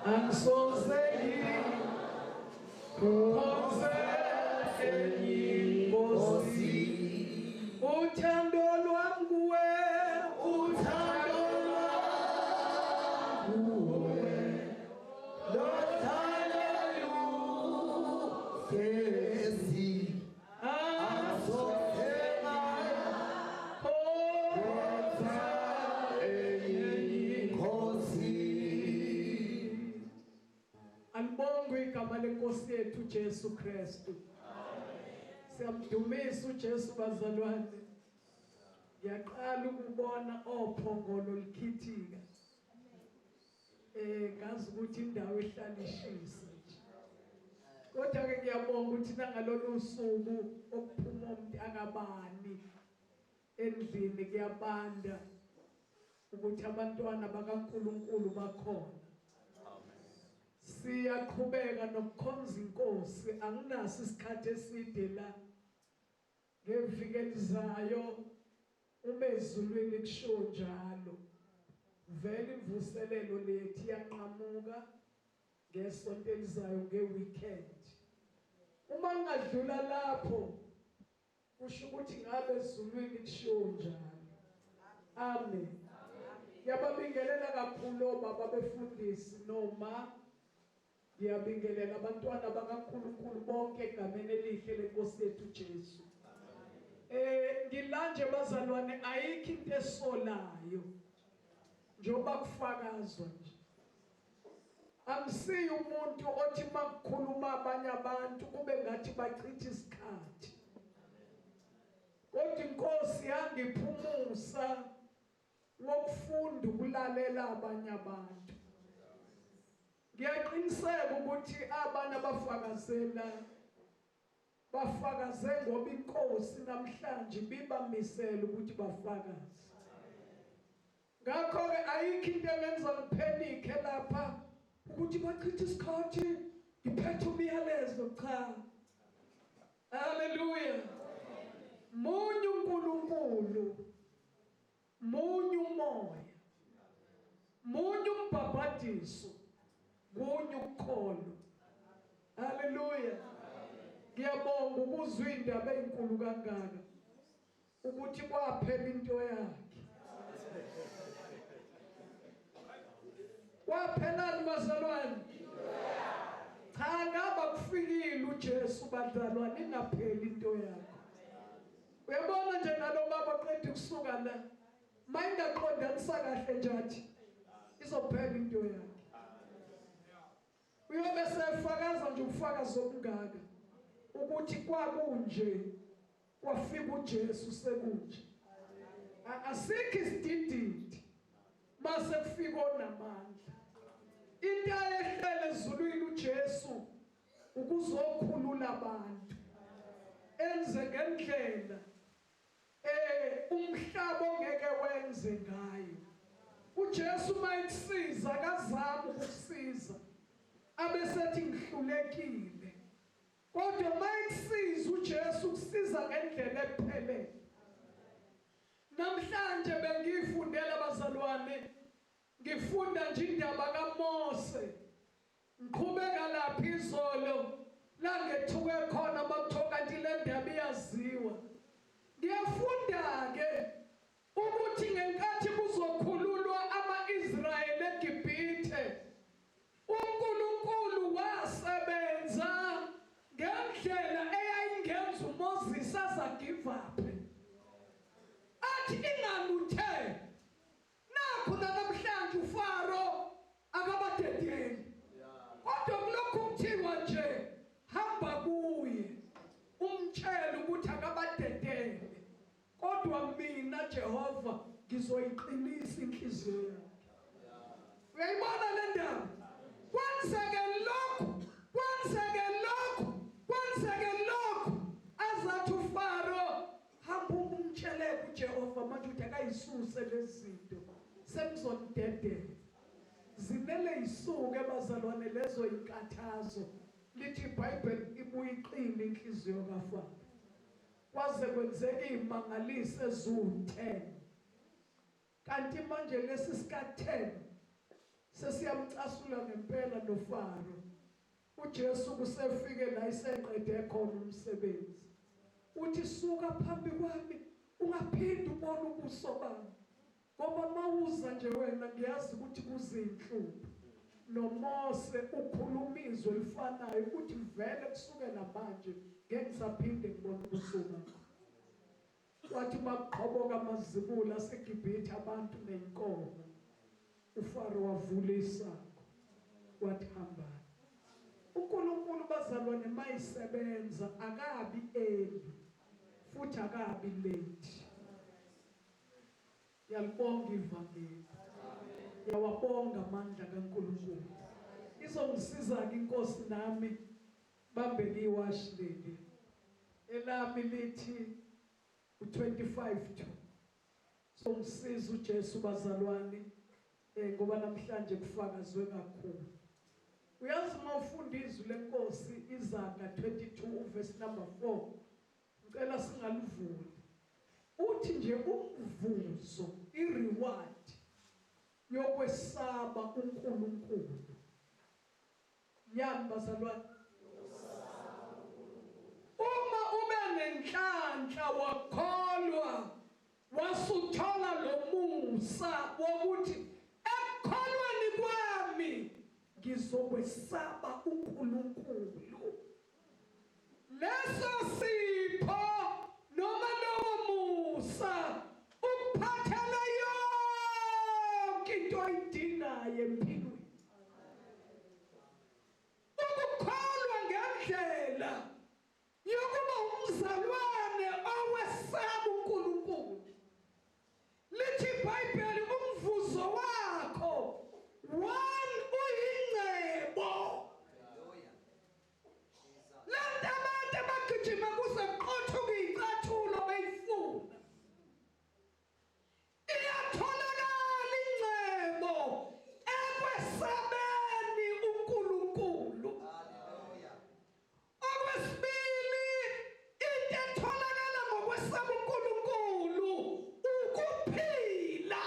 Angisoze ngikhonze enye inkosi. Uthando lwami kuwe, uthando lwami kuwe, lothando luyesi. Angisoze ngikhonze enye inkosi. Alibongwe igama lenkosi yethu Jesu Kristu. Siyamdumisa uJesu bazalwane. Ngiyaqala ukubona ophongolo likhithika. Ngazi ukuthi indawo ehlalishisa nje. Kodwa ke ngiyabonga ukuthi nangalolu suku okuphuma umuntu akabani endlini kuyabanda ukuthi abantwana bakaNkulunkulu bakhona. Siyaqhubeka nokukhonza inkosi. Anginaso isikhathi eside la. Ngeviki elizayo umezulwini kusho njalo. Vele imvuselelo lethu iyanqamuka ngesonto elizayo ngeweekend. Uma ngadlula lapho kusho ukuthi ngabe ezulwini kusho njalo. Amen. Ngiyababingelela kakhulu obaba befundisi noma ngiyabingelela abantwana bakaNkulunkulu bonke egameni elihle lenkosi yethu Jesu. Ngilanje bazalwane ayikho into esolayo njoba kufakazwa nje. Angisiyo umuntu othi makukhuluma abanye abantu kube ngathi bachitha isikhathi. Kodwa inkosi yangiphumusa ngokufunda ukulalela abanye abantu. Ngiyaqiniseka ukuthi abantu abafakazela bafakaze ngoba inkosi namhlanje bibamisela ukuthi bafakaze. Ngakho ke ayikho into engenza ngiphenike lapha ukuthi bachitha isikhathi ngiphethe umyalezo cha. Hallelujah. Munye uNkulunkulu, munye umoya, munye umbhabhadiso, munye ukukholo. Hallelujah. Ngiyabonga ukuzwa indaba enkulu kangaka ukuthi kwaphela into yakhe. Kwaphela bazalwane. Cha ngaba kufikile uJesu badalwane ingapheli into yakhe. Uyabona nje nalo baba qedwe kusuka la. Mayingaqondanisa kahle nje athi izophela into yakhe. Uyobe sefakaza nje ubufakazi obungaka ukuthi kwakunje kwafika uJesu sekunje. Asikho isidididi mase kufika onamandla. Into ayehlele ezulwini uJesu ukuzokhulula abantu. Enze ngendlela umhlaba ongeke wenze ngayo. uJesu mayisiza akazama ukusiza abesethi ngihlulekile. Kodwa mayisiza uJesu ukusiza ngendlela ephelele. Namhlanje bengifundela abazalwane ngifunda nje indaba kaMose. Ngiqhubeka lapha izolo la ngethuke khona bakuthoka kanti le ndaba iyaziwa. Ngiyafunda ke ukuthi ngenkathi kuzokhululwa ama-Israyeli eGibhithe uNkulunkulu wasebenza ngendlela eyayingenza uMoses azagive up. Athi inganguthe nakho namhlanje uFaro akabadedeli. Kodwa kulokhu kuthiwa nje hamba kuye umtshela ukuthi akabadedele. Kodwa mina Jehova ngizoyiqinisa inhliziyo yakhe. Uyayibona le ndaba? Kwenzeke lokho, azathi uFaro hamba umtshele kuJehova manje uthi akayisuse lezinto semzondedela. Zimele isuke bazalwane lezo inkathazo. Lithi iBhayibheli ibuye iqine inhliziyo kaFaro. Kwaze kwenzeka imangaliso ezu10. Kanti manje lesi sika10 sesiyamcasula ngempela noFaro. uJesu kusefike la iseqede khona umsebenzi. Uthi suka phambi kwami ungaphindi ubone ubuso bami. Ngoba mawuza nje wena ngiyazi ukuthi kuzinhlupho. NoMose ukhulumizwe elifanayo ukuthi vele kusukela manje ngeke ngisaphinde ngibone ubuso bami. Wathi maqhoboka amazibula aseGibhithe abantu nenkomo. uFaro wavula isango wathi hamba. uNkulunkulu bazalwane mayisebenza akabi early futhi akabi late. Yalibonga ivangeli. Yawabonga amandla kaNkulunkulu. Izongisiza ke inkosi nami bambe liwashi leli. Elami lithi u25 so ngisiza uJesu bazalwane ngoba namhlanje kufakazwe kakhulu. Uyazi mawufunda izwi lenkosi Izaga 22 verse number 4 ngicela singalivuli. Uthi nje umvuzo ireward yokwesaba uNkulunkulu. Yani bazalwane uma ube nenhlanhla wakholwa wasuthola lo musa wokuthi ekukholweni kwami ngizokwesaba uNkulunkulu. Leso sipho noma lowo musa ukuphathela yonke into ayidingayo empilweni. Ukukholwa ngendlela yokuba umzalwane owesaba uNkulunkulu. Lithi iBhayibheli umvuzo wakho uyingcebo. Lento abantu abagijima kuze kuqothuke izicathulo bayifuna. Iyatholakala ingcebo ekwesabeni uNkulunkulu. Okwesibili into etholakala ngokwesaba uNkulunkulu ukuphila.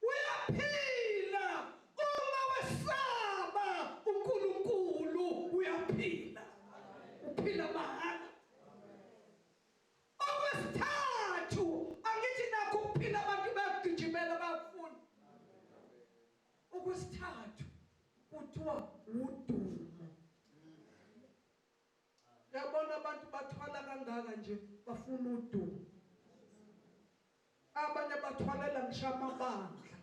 Uyaphila uma wesaba uNkulunkulu uyaphila. Uphila mahhala. Okwesithathu angithi nakho ukuphila abantu bagijimela bafuna. Okwesithathu kuthiwa udumo. Yabona abantu bathwala kangaka nje bafuna udumo. Abanye bathwalela ngisho amabandla.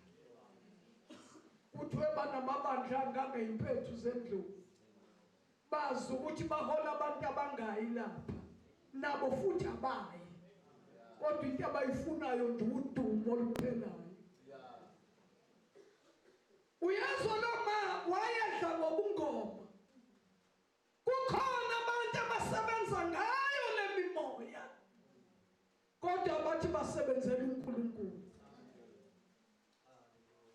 Kuthiwe banamabandla angangeimpethu zendlovu. Bazi ukuthi bahola abantu abangayi lapha. Nabo futhi abayi. Kodwa into abayifunayo nje udumo oluphelayo. Uyazwa noma wayedla ngobungoma. Kukhona abantu abasebenza ngayo lemimoya. Kodwa bathi basebenzela uNkulunkulu.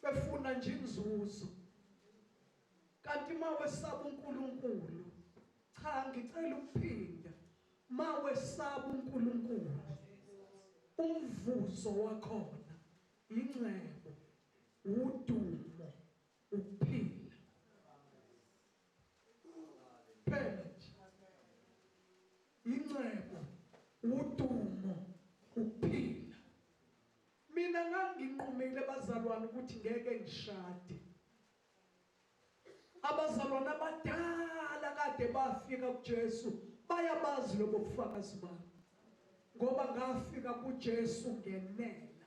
Befuna nje inzuzo. Kanti mawesaba uNkulunkulu, cha ngicela ukuphinda. Mawesaba uNkulunkulu, umvuzo wakhona ingcebo, udumo, ukuphila. Phela ingcebo, udumo, ukuphila. Mina nganginqumile bazalwane ukuthi ngeke ngishade. Abazalwane abadala kade bafika kuJesu bayabazi lobo bufakazi bami. Ngoba ngafika kuJesu ngenela.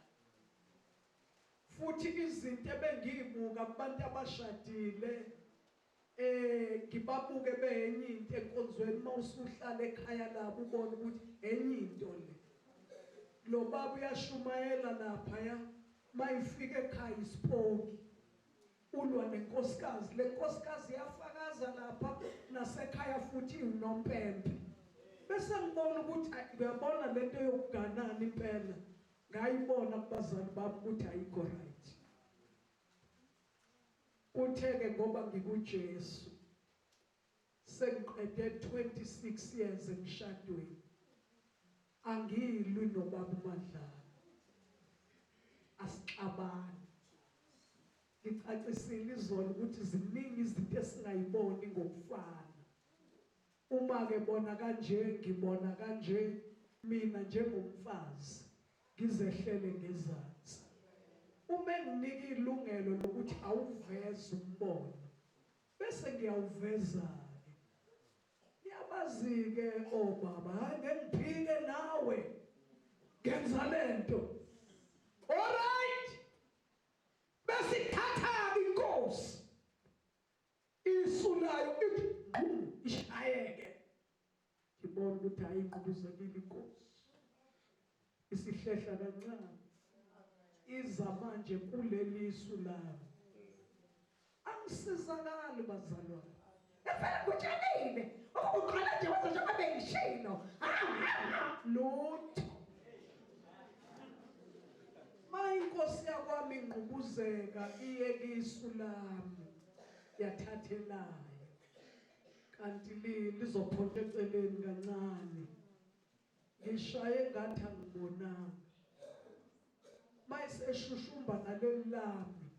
Futhi izinto ebengiyibuka kubantu abashadile ngibabuke benye into enkonzweni mawusuhlala ekhaya labo ubone ukuthi enye into le. Lo baba uyashumayela lapha ya mayifika ekhaya isiphoki. Ulwa nenkosikazi. Le nkosikazi yafakaza lapha nasekhaya futhi unompempe. Bese ngibona ukuthi uyabona lento yokuganana impela. Ngayibona kubazali bami ukuthi ayikho right. Utheke ngoba ngikuJesu. Sengiqede 26 years emshadweni. Angilwi nobaba uMadlala. xabana. Ngicacisile izolo ukuthi ziningi izinto esingayiboni ngokufana. Uma ke bona kanje ngibona kanje, mina njengomfazi ngizehlele ngezansi. Uma nginika ilungelo lokuthi awuveze umbono bese ngiyawuveza. Yabazi ke obaba ngiphike nawe ngenza lento. Alright. Bese thatha inkosi. Isulayo ishayeke. Ngibona ukuthi ayingqubuzekile inkosi. Isihlehla kancane. Iza manje kuleli isu lami. Angisizakali bazalwane. Efela kutshelile. Ukuqala nje wenza njengoba bengishilo. Lutho. Mayinkosi yakwami ingqubuzeka iye kisu lami. Yathathelayo. Kanti lizophonta eceleni kancane. Ngishaye ngathi angibonanga. Mayiseshushumba naleli lami.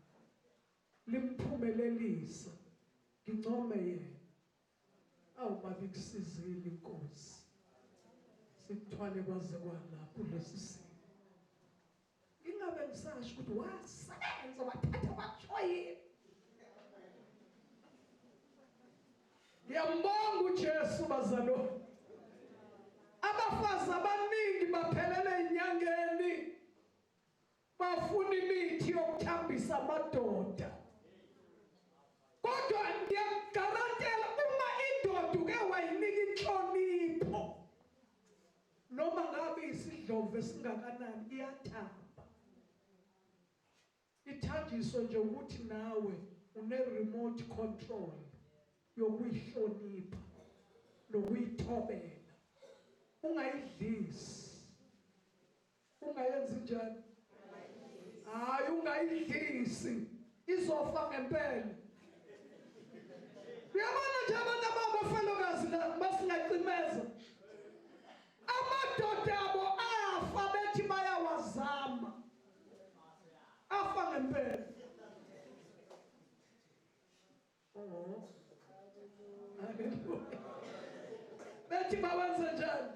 Limphumelelisa. Ngincome yena. Awubabi kusizile inkosi. Sikuthwale kwaze kwalapho lesisimo. Ingabe ngisasho ukuthi wasebenza wathatha wajoyina. Ngiyambonga uJesu bazalwane. Abafazi abaningi baphelele enyangeni. Bafuna imithi yokuthambisa amadoda. Kodwa ngiyagarantela uma indoda uke wayinika inhlonipho noma ngabe isidlove singakanani iyathamba. Ithanjiswe nje ukuthi nawe une remote control yokuyihlonipha nokuyithobela. Ungayidlisi. Ungayenzi njani? Hayi ungayidlisi. Izofa ngempela. Uyabona nje abantu abafelokazi la basingacimeza. Amadoda abo afa bethi bayawazama. Afa ngempela. Oh. Bethi bawenze njani?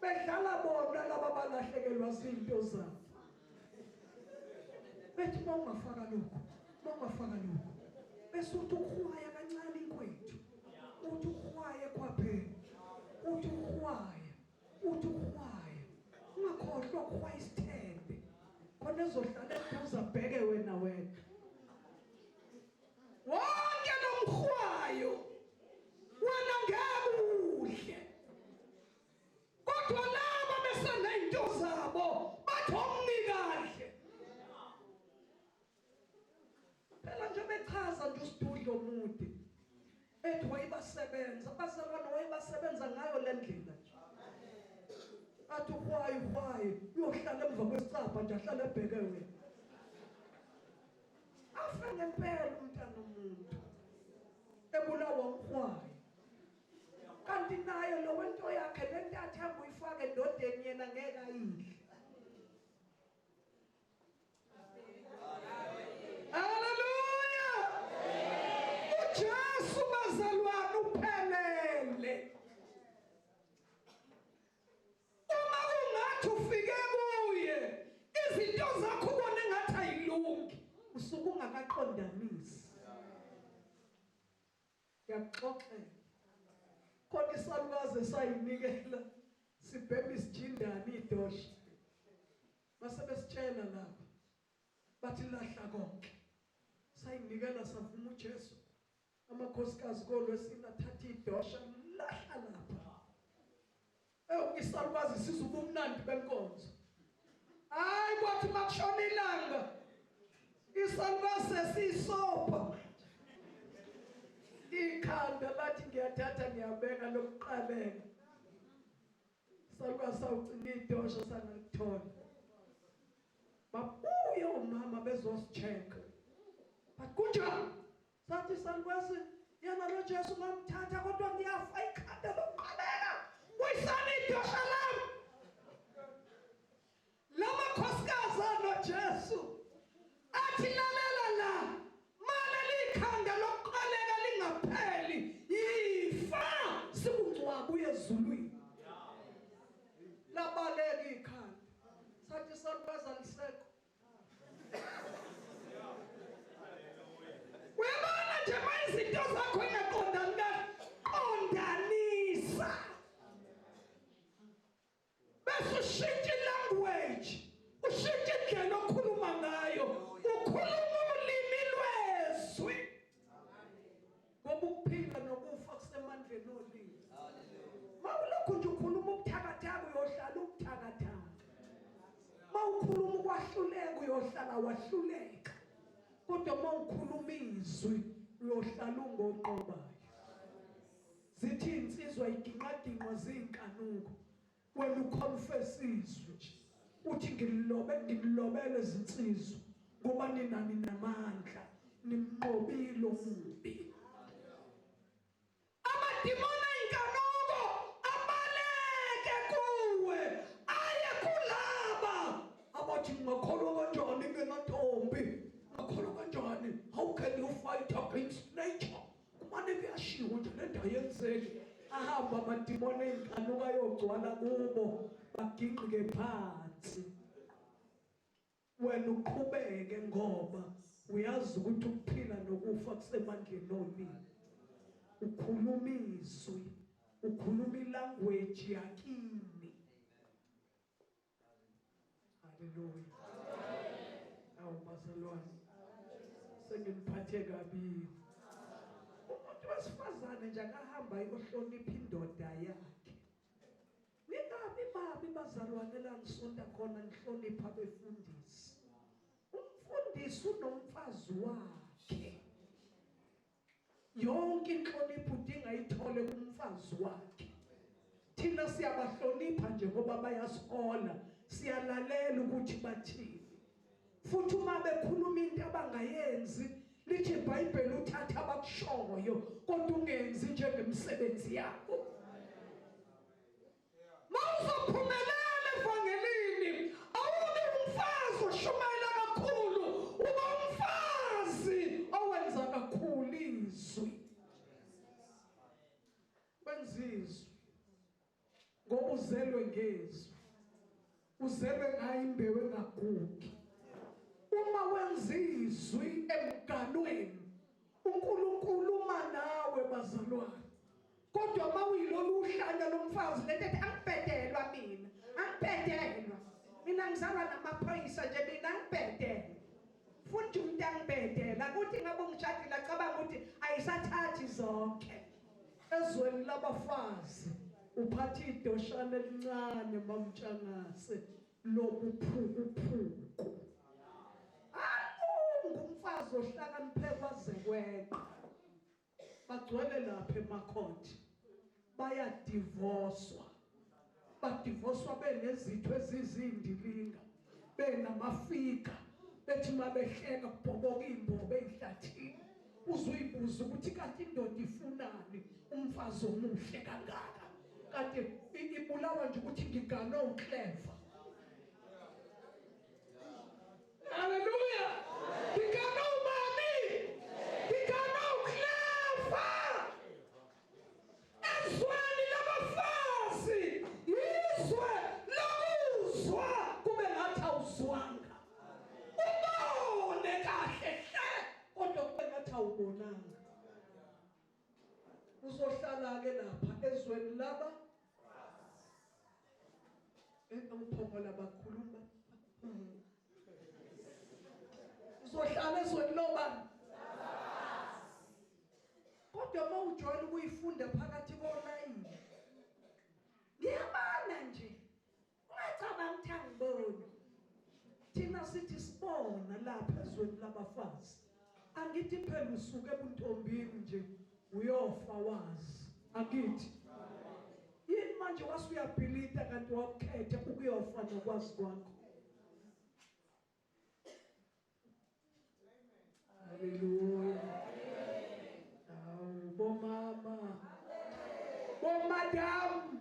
Bedlala bona laba balahlekelwa izinto zabo. Bethi mawungafaka lokho. Bese uthi ukhwaya kancane inkwethu. Uthi ukhwaya kwaphela. Uthi ukhwaya. Ungakhohlwa ukhwaya isithembe. Khona ezohlala eduze abheke wena. Wonke nomkhwayo wena ngekuhle. Kodwa laba besenento zabo bathomni kahle. Phela nje bechaza nje usidudlo omude. Ethi wayibasebenza, abazalwane wayibasebenza ngayo le ndlela nje. Athi ukhwaye uyohlala emva kwesicapha nje ahlala ebheke wena. Afa ngempela umntana omuntu. Ebulawa ukhwaye. Kanti naye lo wento yakhe lento athamba uyifake endodeni yena ngeke ayidle. Hallelujah. uJesu bazalwane uphelele. Uma ungathi ufike kuye izinto zakho ubone ngathi ayilungi usuke ungakaqondanisi. Yaxoxela. Khona isalukazi sayinikela sibhebe isijindani idosha. Base besitshela lapha. Bathi lahla konke. Sayinikela savuma uJesu. Amakhosikazi kolwesini athatha idosha lahla lapha. Isalukazi sizuba umnandi benkonzo. Hayi kwathi makushona ilanga. Isalukazi sesisopa. Ikhanda bathi ngiyathatha ngiyabeka lokuqabeka. Salukazi sawugcina idosha sanalithola. Babuye umama bezosicheka. Bathi kunjani? Sathi salukazi yana lo Jesu ngamthatha kodwa ngiyafa ikhanda lokuqabeka. Uyisana idosha lami. Lama kusemandleni olimi. Mawulokhu nje ukhuluma ubuthakathaka uyohlala ubuthakathaka. Mawukhuluma ukwahluleka uyohlala wahluleka. Kodwa mawukhuluma izwi uyohlala ungoqobayo. Zithi insizwa iginqadinqwa zinkanuko. Wena uconfess izwi nje. Uthi ngilobele izinsizwa ngoba ninani namandla nimqobile umubi. Amadimoni inkanuko abaleke kuwe aye kulaba abathi ngakholwa kanjani ngenantombi ngakholwa kanjani. How can you fight against nature? Kumane kuyashiwo nje lento ayenzeki. Ahamba amadimoni inkanuko ayogcwala kubo baginqike phansi. Wena uqhubeke ngoba uyazi ukuthi ukuphila nokufa kusemandleni olimi. Ukhuluma izwi, ukhuluma ilanguage yakini. Hallelujah. Awu bazalwane, sengiphathe kabi. Umuntu wesifazane nje akahamba ayohlonipha indoda yakhe. Ningabi babi bazalwane la ngisonta khona nihlonipha abefundisi. Umfundisi unomfazi wakhe. Yonke inhlonipho udinga ithole kumfazi wakhe. Thina siyabahlonipha nje ngoba bayasihola, siyalalela ukuthi bathini. Futhi uma bekhuluma into abangayenzi, lithi iBhayibheli uthatha abakushoyo kodwa ungenzi njengemsebenzi yakho. Mawuzophumelela evangelini, awube umfazi oshumayela kakhulu, ube umfazi owenza kakhulu izwi. Wenza izwi ngoba uzelwe ngezwi, uzelwe ngayo imbewu engagugi. Uma wenza izwi emganweni, uNkulunkulu uma nawe bazalwane. Kodwa mawuyilolu uhlanya lomfazi lethi angibhedelwa mina, angibhedelwa. Mina ngizalwa namaphoyisa nje, mina angibhedelwa. Futhi umuntu angibhedela ukuthi ngabe ngishadile acabanga ukuthi ayisathathi zonke. Ezweni labafazi uphatha idoshana elincane mamtshangase lobuphuku. Ngumfazi ohlakaniphe kwaze kweqe. Bagcwele lapha emakhoti bayadivoswa. Badivoswa benezitho ezizindilinga, benamafika, bethi mabehleka kubhoboka imbobo ezihlathini. Uzuyibuza ukuthi kanti indoda ifunani umfazi omuhle kangaka. Kanti ibulawa nje ukuthi ngigane uClever. Hallelujah. Ngigane umani. Ngigane uClever. Ezweni labafazi, izwe lokuzwa kube ngathi awuzwanga. Ubone kahle hle kodwa kube ngathi awubonanga. Uzohlala ke lapha ezweni laba uphongola bakhuluma. Uzohlala ezweni loba. Kodwa mawujwayele ukuyifunda phakathi kolayini, ngiyabana nje ungacabanga ukuthi angiboni. Thina sithi sibona lapha ezweni labafazi. Angithi phela usuke ebuntombini nje uyofa wazi. Angithi yini manje wasuyabhilita kanti wakukhetha ukuyofa nokwazi kwakho. Hallelujah. Bomama, bomadam,